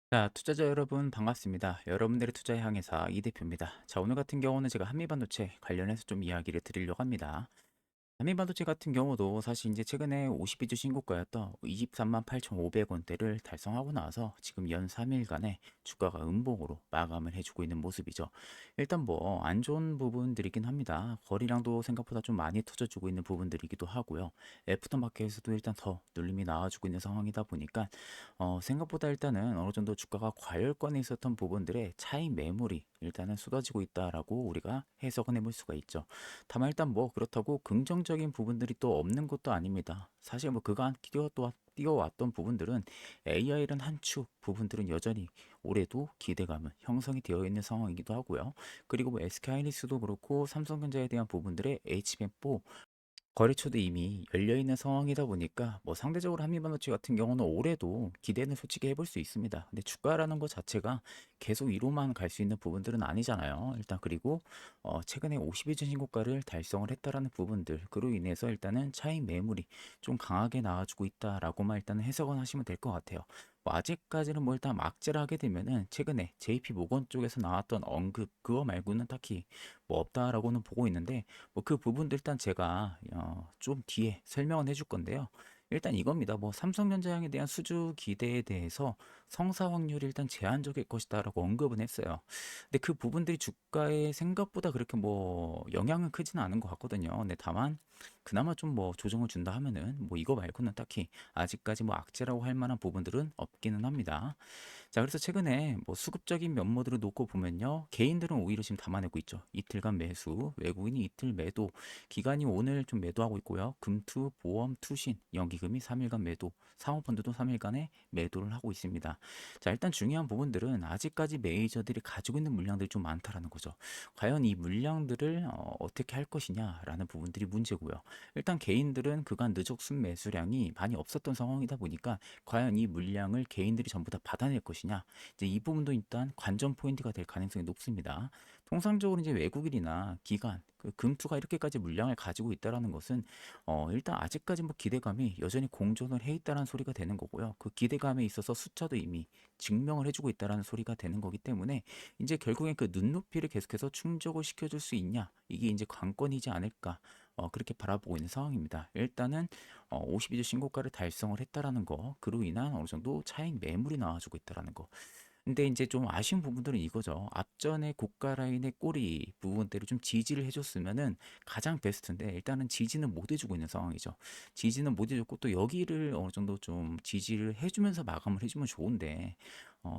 자, 투자자 여러분 반갑습니다. 여러분들의 투자의 항해사 이 대표입니다. 자, 오늘 같은 경우는 제가 한미반도체 관련해서 좀 이야기를 드리려고 합니다. 한미반도체 같은 경우도 사실 이제 최근에 52주 신고가였던 23만 8,500원대를 달성하고 나서 지금 연 3일간의 주가가 음봉으로 마감을 해주고 있는 모습이죠. 일단 뭐 안 좋은 부분들이긴 합니다. 거래량도 생각보다 좀 많이 터져주고 있는 부분들이기도 하고요. 애프터마켓에서도 일단 더 눌림이 나와주고 있는 상황이다 보니까 생각보다 일단은 어느 정도 주가가 과열권에 있었던 부분들의 차익 매물이 일단은 쏟아지고 있다라고 우리가 해석은 해볼 수가 있죠. 다만 일단 뭐 그렇다고 긍정적인 부분들이 또 없는 것도 아닙니다. 사실 뭐 그간 뛰어왔던 부분들은 AI라는 한 축 부분들은 여전히 올해도 기대감은 형성이 되어 있는 상황이기도 하고요. 그리고 뭐 SK하이닉스도 그렇고 삼성전자에 대한 부분들의 HBM4 거래처도 이미 열려있는 상황이다 보니까 뭐 상대적으로 한미반도체 같은 경우는 올해도 기대는 솔직히 해볼 수 있습니다. 근데 주가라는 것 자체가 계속 위로만 갈 수 있는 부분들은 아니잖아요. 일단 그리고 최근에 52주 신고가를 달성을 했다라는 부분들 그로 인해서 일단은 차익 매물이 좀 강하게 나와주고 있다라고만 일단은 해석은 하시면 될 것 같아요. 뭐 아직까지는 뭐 일단 막지를 하게 되면은 최근에 JP 모건 쪽에서 나왔던 언급 그거 말고는 딱히 뭐 없다라고는 보고 있는데 뭐 그 부분도 일단 제가 좀 뒤에 설명은 해줄 건데요. 일단 이겁니다. 뭐 삼성전자에 대한 수주 기대에 대해서 성사 확률이 일단 제한적일 것이다라고 언급은 했어요. 근데 그 부분들이 주가에 생각보다 그렇게 뭐 영향은 크지는 않은 것 같거든요. 근데 다만 그나마 좀 뭐 조정을 준다 하면은 뭐 이거 말고는 딱히 아직까지 뭐 악재라고 할 만한 부분들은 없기는 합니다. 자, 그래서 최근에 뭐 수급적인 면모들을 놓고 보면요. 개인들은 오히려 지금 담아내고 있죠. 이틀간 매수, 외국인이 이틀 매도, 기관이 오늘 좀 매도하고 있고요. 금투, 보험, 투신, 연기금이 3일간 매도, 사모펀드도 3일간에 매도를 하고 있습니다. 자, 일단 중요한 부분들은 아직까지 메이저들이 가지고 있는 물량들이 좀 많다라는 거죠. 과연 이 물량들을 어떻게 할 것이냐라는 부분들이 문제고요. 일단 개인들은 그간 누적 순매수량이 많이 없었던 상황이다 보니까 과연 이 물량을 개인들이 전부 다 받아낼 것이냐 이제 이 부분도 일단 관전 포인트가 될 가능성이 높습니다. 통상적으로 이제 외국인이나 기관 그 금투가 이렇게까지 물량을 가지고 있다라는 것은 일단 아직까지 뭐 기대감이 여전히 공존을 해 있다는 소리가 되는 거고요. 그 기대감에 있어서 숫자도 이미 증명을 해주고 있다라는 소리가 되는 거기 때문에 이제 결국엔 그 눈높이를 계속해서 충족을 시켜줄 수 있냐 이게 이제 관건이지 않을까 그렇게 바라보고 있는 상황입니다. 일단은 52주 신고가를 달성을 했다라는 거, 그로 인한 어느 정도 차익 매물이 나와주고 있다라는 거. 근데 이제 좀 아쉬운 부분들은 이거죠. 앞전에 고가 라인의 꼬리 부분대로 좀 지지를 해줬으면은 가장 베스트인데 일단은 지지는 못 해주고 있는 상황이죠. 지지는 못 해줬고 또 여기를 어느 정도 좀 지지를 해주면서 마감을 해주면 좋은데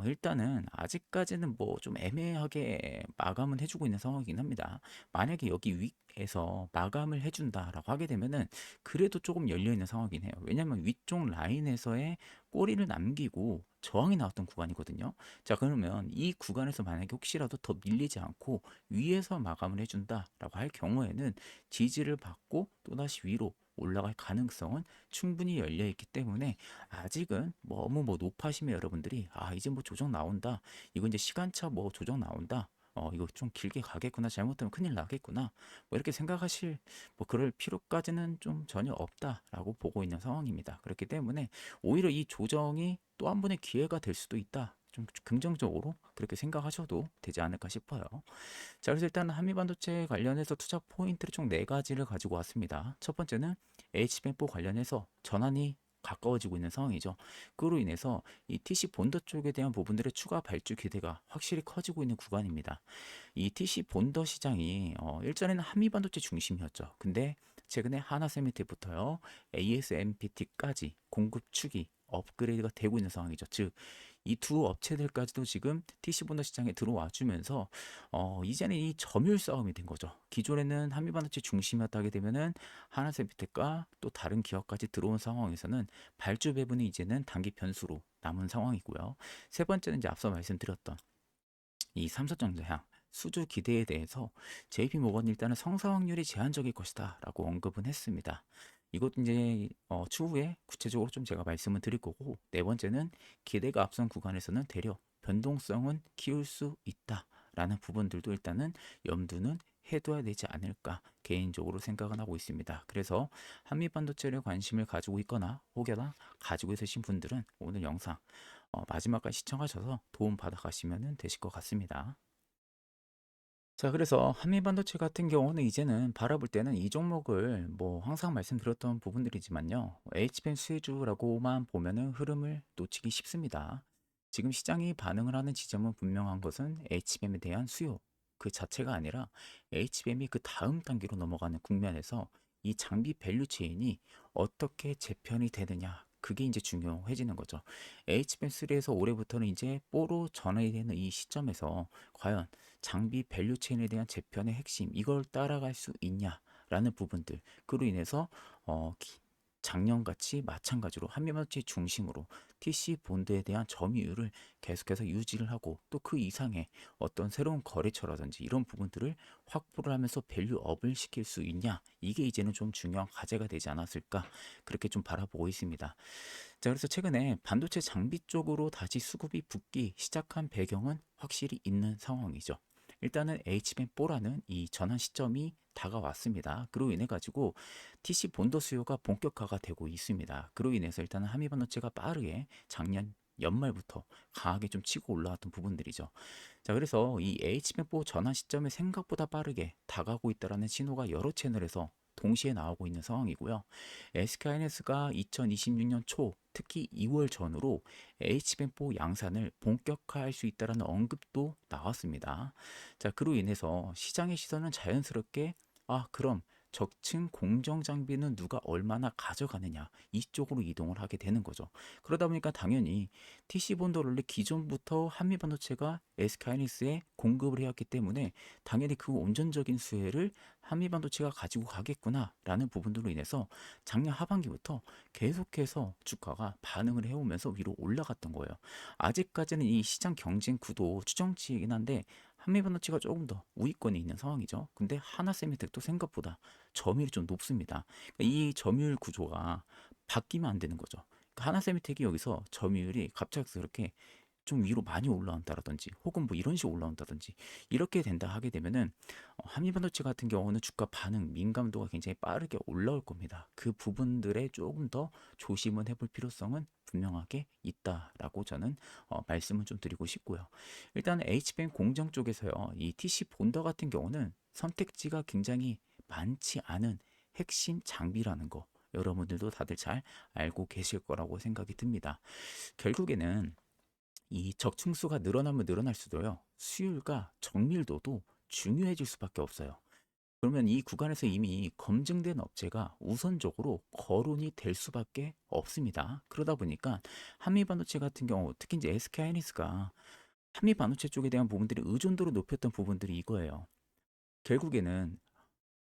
일단은 아직까지는 뭐 좀 애매하게 마감은 해주고 있는 상황이긴 합니다. 만약에 여기 위에서 마감을 해준다라고 하게 되면은 그래도 조금 열려 있는 상황이긴 해요. 왜냐면 위쪽 라인에서의 꼬리를 남기고 저항이 나왔던 구간이거든요. 자, 그러면 이 구간에서 만약에 혹시라도 더 밀리지 않고 위에서 마감을 해준다라고 할 경우에는 지지를 받고 또다시 위로 올라갈 가능성은 충분히 열려 있기 때문에 아직은 너무 뭐 높아시면 여러분들이 이제 뭐 조정 나온다 이거 이제 시간차 뭐 조정 나온다 이거 좀 길게 가겠구나 잘못하면 큰일 나겠구나 뭐 이렇게 생각하실 뭐 그럴 필요까지는 좀 전혀 없다라고 보고 있는 상황입니다. 그렇기 때문에 오히려 이 조정이 또 한 번의 기회가 될 수도 있다. 좀 긍정적으로 그렇게 생각하셔도 되지 않을까 싶어요. 자, 그래서 일단 한미반도체 관련해서 투자 포인트를 총 네 가지를 가지고 왔습니다. 첫 번째는 HBM4 관련해서 전환이 가까워지고 있는 상황이죠. 그로 인해서 이 TC 본더 쪽에 대한 부분들의 추가 발주 기대가 확실히 커지고 있는 구간입니다. 이 TC 본더 시장이 일전에는 한미반도체 중심이었죠. 근데 최근에 하나세미트부터요 ASMPT까지 공급 축이 업그레이드가 되고 있는 상황이죠. 즉, 이 두 업체들까지도 지금 TC 본더 시장에 들어와 주면서 이제는 이 점유율 싸움이 된 거죠. 기존에는 한미반도체 중심이었다 하게 되면은 하나세미트가 또 다른 기업까지 들어온 상황에서는 발주 배분이 이제는 단기 변수로 남은 상황이고요. 세 번째는 이제 앞서 말씀드렸던 이 삼성전자향 수주 기대에 대해서 JP 모건이 일단은 성사 확률이 제한적일 것이다라고 언급은 했습니다. 이것도 이제 추후에 구체적으로 좀 제가 말씀을 드릴 거고 네 번째는 기대가 앞선 구간에서는 대려 변동성은 키울 수 있다라는 부분들도 일단은 염두는 해둬야 되지 않을까 개인적으로 생각은 하고 있습니다. 그래서 한미 반도체에 관심을 가지고 있거나 혹여나 가지고 있으신 분들은 오늘 영상 마지막까지 시청하셔서 도움 받아가시면 되실 것 같습니다. 자, 그래서 한미반도체 같은 경우는 이제는 바라볼 때는 이 종목을 뭐 항상 말씀드렸던 부분들이지만요. HBM 수혜주라고만 보면은 흐름을 놓치기 쉽습니다. 지금 시장이 반응을 하는 지점은 분명한 것은 HBM에 대한 수요 그 자체가 아니라 HBM이 그 다음 단계로 넘어가는 국면에서 이 장비 밸류 체인이 어떻게 재편이 되느냐. 그게 이제 중요해지는 거죠. HBM3에서 올해부터는 이제 4로 전환이 되는 이 시점에서 과연 장비 밸류 체인에 대한 재편의 핵심 이걸 따라갈 수 있냐라는 부분들 그로 인해서 어, 작년같이 마찬가지로 한미반도체 중심으로 TC 본드에 대한 점유율을 계속해서 유지를 하고 또 그 이상의 어떤 새로운 거래처라든지 이런 부분들을 확보를 하면서 밸류업을 시킬 수 있냐 이게 이제는 좀 중요한 과제가 되지 않았을까 그렇게 좀 바라보고 있습니다. 자, 그래서 최근에 반도체 장비 쪽으로 다시 수급이 붙기 시작한 배경은 확실히 있는 상황이죠. 일단은 HBM4라는 이 전환 시점이 다가왔습니다. 그로 인해 가지고 TC 본더 수요가 본격화가 되고 있습니다. 그로 인해서 일단은 한미반도체가 빠르게 작년 연말부터 강하게 좀 치고 올라왔던 부분들이죠. 자, 그래서 이 HBM4 전환 시점에 생각보다 빠르게 다가오고 있다는 신호가 여러 채널에서 동시에 나오고 있는 상황이고요. SK하이닉스가 2026년 초, 특히 2월 전후로 HBM4 양산을 본격화할 수 있다는 언급도 나왔습니다. 자, 그로 인해서 시장의 시선은 자연스럽게 그럼 적층 공정 장비는 누가 얼마나 가져가느냐 이쪽으로 이동을 하게 되는 거죠. 그러다 보니까 당연히 TC 본더를 기존부터 한미반도체가 SK하이닉스에 공급을 해왔기 때문에 당연히 그 온전적인 수혜를 한미반도체가 가지고 가겠구나라는 부분들로 인해서 작년 하반기부터 계속해서 주가가 반응을 해오면서 위로 올라갔던 거예요. 아직까지는 이 시장 경쟁 구도 추정치이긴 한데 한미반도체가 조금 더 우위권에 있는 상황이죠. 근데 하나세미텍도 생각보다 점유율이 좀 높습니다. 그러니까 이 점유율 구조가 바뀌면 안 되는 거죠. 그러니까 하나세미텍이 여기서 점유율이 갑작스럽게 좀 위로 많이 올라온다라든지 혹은 뭐 이런 식으로 올라온다든지 이렇게 된다 하게 되면은 한미반도체 같은 경우는 주가 반응 민감도가 굉장히 빠르게 올라올 겁니다. 그 부분들에 조금 더 조심은 해볼 필요성은 분명하게 있다라고 저는 말씀을 좀 드리고 싶고요. 일단 HBM 공정 쪽에서요, 이 TC 본더 같은 경우는 선택지가 굉장히 많지 않은 핵심 장비라는 거 여러분들도 다들 잘 알고 계실 거라고 생각이 듭니다. 결국에는 이 적층수가 늘어나면 늘어날수록요 수율과 정밀도도 중요해질 수밖에 없어요. 그러면 이 구간에서 이미 검증된 업체가 우선적으로 거론이 될 수밖에 없습니다. 그러다 보니까 한미반도체 같은 경우 특히 이제 SK하이닉스가 한미반도체 쪽에 대한 부분들이 의존도를 높였던 부분들이 이거예요. 결국에는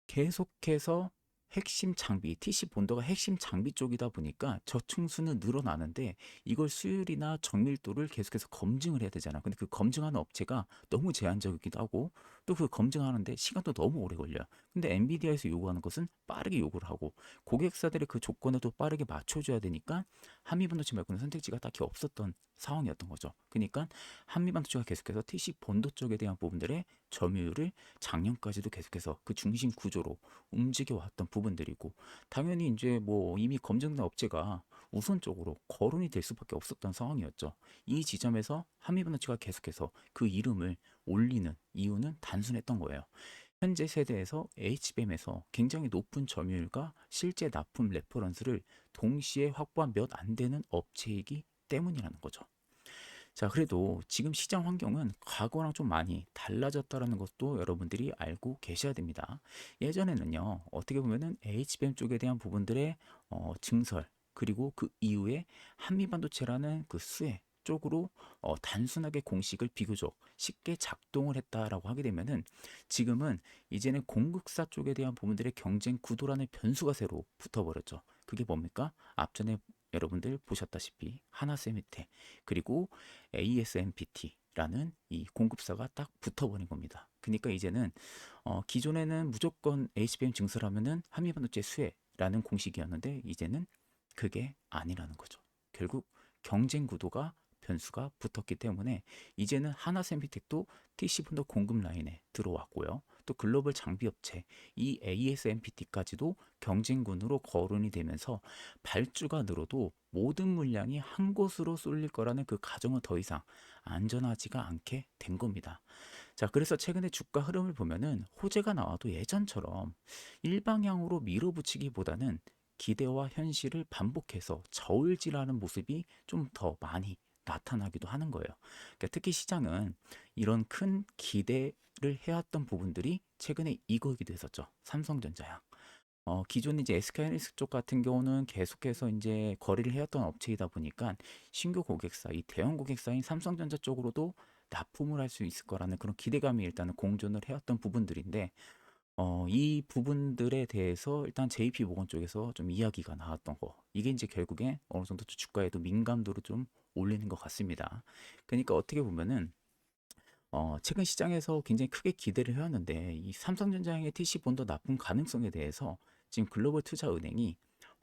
계속해서 핵심 장비, TC 본더가 핵심 장비 쪽이다 보니까 저층수는 늘어나는데 이걸 수율이나 정밀도를 계속해서 검증을 해야 되잖아. 근데 그 검증하는 업체가 너무 제한적이기도 하고 또 그 검증하는데 시간도 너무 오래 걸려요. 근데 엔비디아에서 요구하는 것은 빠르게 요구를 하고 고객사들의 그 조건에도 빠르게 맞춰줘야 되니까 한미반도체 말고는 선택지가 딱히 없었던 상황이었던 거죠. 그러니까 한미반도체가 계속해서 TC 본더 쪽에 대한 부분들의 점유율을 작년까지도 계속해서 그 중심 구조로 움직여 왔던 부분들이고 당연히 이제 뭐 이미 검증된 업체가 우선적으로 거론이 될 수밖에 없었던 상황이었죠. 이 지점에서 한미반도체가 계속해서 그 이름을 올리는 이유는 단순했던 거예요. 현재 세대에서 HBM에서 굉장히 높은 점유율과 실제 납품 레퍼런스를 동시에 확보한 몇 안 되는 업체이기 때문이라는 거죠. 자, 그래도 지금 시장 환경은 과거랑 좀 많이 달라졌다는 것도 여러분들이 알고 계셔야 됩니다. 예전에는요, 어떻게 보면은 HBM 쪽에 대한 부분들의 증설, 그리고 그 이후에 한미반도체라는 그 수혜 쪽으로 단순하게 공식을 비교적 쉽게 작동을 했다라고 하게 되면은 지금은 이제는 공급사 쪽에 대한 부분들의 경쟁 구도라는 변수가 새로 붙어버렸죠. 그게 뭡니까? 앞전에 여러분들 보셨다시피 하나세미테 그리고 ASMPT라는 이 공급사가 딱 붙어버린 겁니다. 그러니까 이제는 기존에는 무조건 HBM 증설하면은 한미반도체 수혜라는 공식이었는데 이제는 그게 아니라는 거죠. 결국 경쟁 구도가 변수가 붙었기 때문에 이제는 하나세미텍도 TC 분도 공급 라인에 들어왔고요. 또 글로벌 장비 업체 이 ASMPT까지도 경쟁군으로 거론이 되면서 발주가 늘어도 모든 물량이 한 곳으로 쏠릴 거라는 그 가정은 더 이상 안전하지가 않게 된 겁니다. 자, 그래서 최근에 주가 흐름을 보면은 호재가 나와도 예전처럼 일방향으로 밀어붙이기보다는 기대와 현실을 반복해서 저울질하는 모습이 좀 더 많이 나타나기도 하는 거예요. 그러니까 특히 시장은 이런 큰 기대를 해왔던 부분들이 최근에 이거기도 했었죠. 삼성전자야. 기존 이제 SK하이닉스 쪽 같은 경우는 계속해서 이제 거래를 해왔던 업체이다 보니까 신규 고객사, 이 대형 고객사인 삼성전자 쪽으로도 납품을 할 수 있을 거라는 그런 기대감이 일단은 공존을 해왔던 부분들인데, 이 부분들에 대해서 일단 JP모건 쪽에서 좀 이야기가 나왔던 거, 이게 이제 결국에 어느 정도 주가에도 민감도를 좀 올리는 것 같습니다. 그러니까 어떻게 보면은 최근 시장에서 굉장히 크게 기대를 해왔는데 이 삼성전자의 TC 본도 납품 가능성에 대해서 지금 글로벌 투자은행이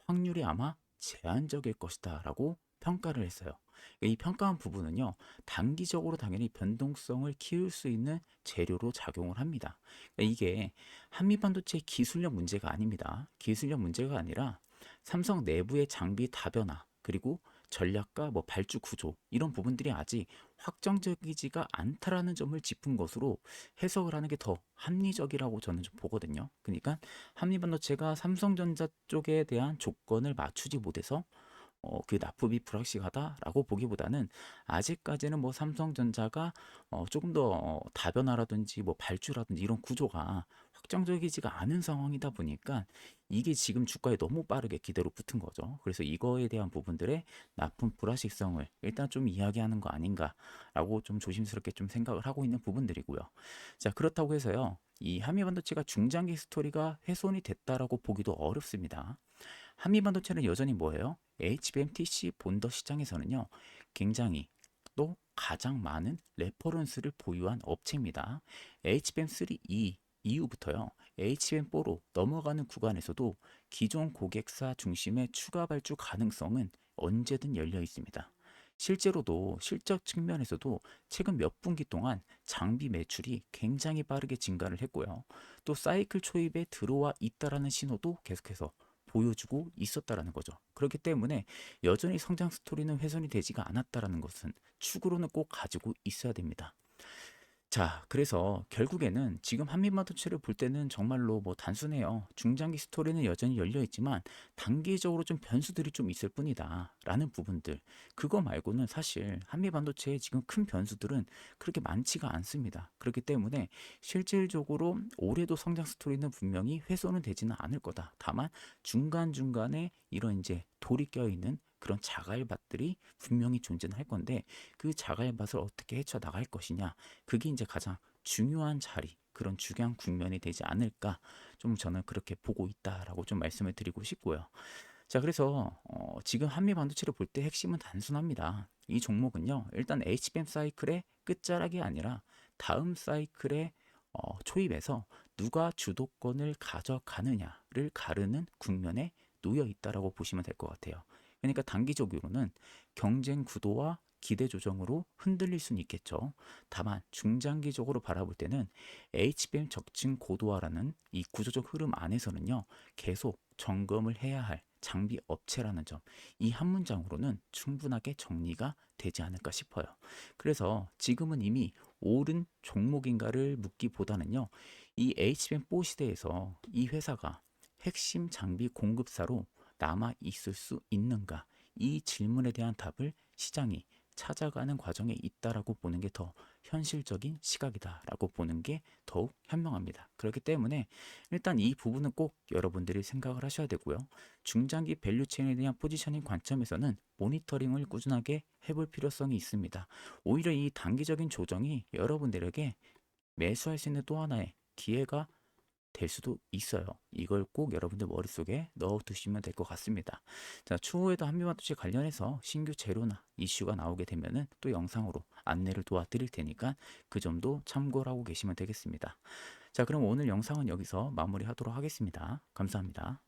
확률이 아마 제한적일 것이다라고 평가를 했어요. 이 평가한 부분은요, 단기적으로 당연히 변동성을 키울 수 있는 재료로 작용을 합니다. 이게 한미반도체 기술력 문제가 아닙니다. 기술력 문제가 아니라 삼성 내부의 장비 다변화, 그리고 전략과 뭐 발주 구조 이런 부분들이 아직 확정적이지가 않다라는 점을 짚은 것으로 해석을 하는 게 더 합리적이라고 저는 좀 보거든요. 그러니까 한미반도체가 삼성전자 쪽에 대한 조건을 맞추지 못해서 그 납품이 불확실하다라고 보기보다는 아직까지는 뭐 삼성전자가 조금 더 다변화라든지 뭐 발주라든지 이런 구조가 확정적이지가 않은 상황이다 보니까 이게 지금 주가에 너무 빠르게 기대로 붙은 거죠. 그래서 이거에 대한 부분들의 납품 불확실성을 일단 좀 이야기하는 거 아닌가라고 좀 조심스럽게 좀 생각을 하고 있는 부분들이고요. 자, 그렇다고 해서요. 이 한미반도체가 중장기 스토리가 훼손이 됐다라고 보기도 어렵습니다. 한미반도체는 여전히 뭐예요? HBM TC 본더 시장에서는요, 굉장히 또 가장 많은 레퍼런스를 보유한 업체입니다. HBM3E 이후부터요, HBM4로 넘어가는 구간에서도 기존 고객사 중심의 추가 발주 가능성은 언제든 열려 있습니다. 실제로도 실적 측면에서도 최근 몇 분기 동안 장비 매출이 굉장히 빠르게 증가를 했고요. 또 사이클 초입에 들어와 있다라는 신호도 계속해서 보여주고 있었다라는 거죠. 그렇기 때문에 여전히 성장 스토리는 훼손이 되지가 않았다라는 것은 축으로는 꼭 가지고 있어야 됩니다. 자, 그래서 결국에는 지금 한미반도체를 볼 때는 정말로 뭐 단순해요. 중장기 스토리는 여전히 열려 있지만 단기적으로 좀 변수들이 좀 있을 뿐이다 라는 부분들, 그거 말고는 사실 한미반도체의 지금 큰 변수들은 그렇게 많지가 않습니다. 그렇기 때문에 실질적으로 올해도 성장 스토리는 분명히 훼손은 되지는 않을 거다. 다만 중간중간에 이런 이제 돌이 껴있는 그런 자갈밭들이 분명히 존재는 할 건데, 그 자갈밭을 어떻게 헤쳐 나갈 것이냐, 그게 이제 가장 중요한 자리, 그런 중요한 국면이 되지 않을까, 좀 저는 그렇게 보고 있다라고 좀 말씀을 드리고 싶고요. 자, 그래서 지금 한미 반도체를 볼 때 핵심은 단순합니다. 이 종목은요, 일단 HBM 사이클의 끝자락이 아니라 다음 사이클의 초입에서 누가 주도권을 가져가느냐를 가르는 국면에 놓여 있다라고 보시면 될 것 같아요. 그러니까 단기적으로는 경쟁 구도와 기대 조정으로 흔들릴 수는 있겠죠. 다만 중장기적으로 바라볼 때는 HBM 적층 고도화라는 이 구조적 흐름 안에서는요, 계속 점검을 해야 할 장비 업체라는 점, 이 한 문장으로는 충분하게 정리가 되지 않을까 싶어요. 그래서 지금은 이미 옳은 종목인가를 묻기보다는요, 이 HBM4 시대에서 이 회사가 핵심 장비 공급사로 남아 있을 수 있는가, 이 질문에 대한 답을 시장이 찾아가는 과정에 있다라고 보는 게 더 현실적인 시각이다라고 보는 게 더욱 현명합니다. 그렇기 때문에 일단 이 부분은 꼭 여러분들이 생각을 하셔야 되고요. 중장기 밸류체인에 대한 포지셔닝 관점에서는 모니터링을 꾸준하게 해볼 필요성이 있습니다. 오히려 이 단기적인 조정이 여러분들에게 매수할 수 있는 또 하나의 기회가 될 수도 있어요. 이걸 꼭 여러분들 머릿속에 넣어 두시면 될 것 같습니다. 자, 추후에도 한미반도체 관련해서 신규 재료나 이슈가 나오게 되면은 또 영상으로 안내를 도와드릴 테니까 그 점도 참고를 하고 계시면 되겠습니다. 자, 그럼 오늘 영상은 여기서 마무리하도록 하겠습니다. 감사합니다.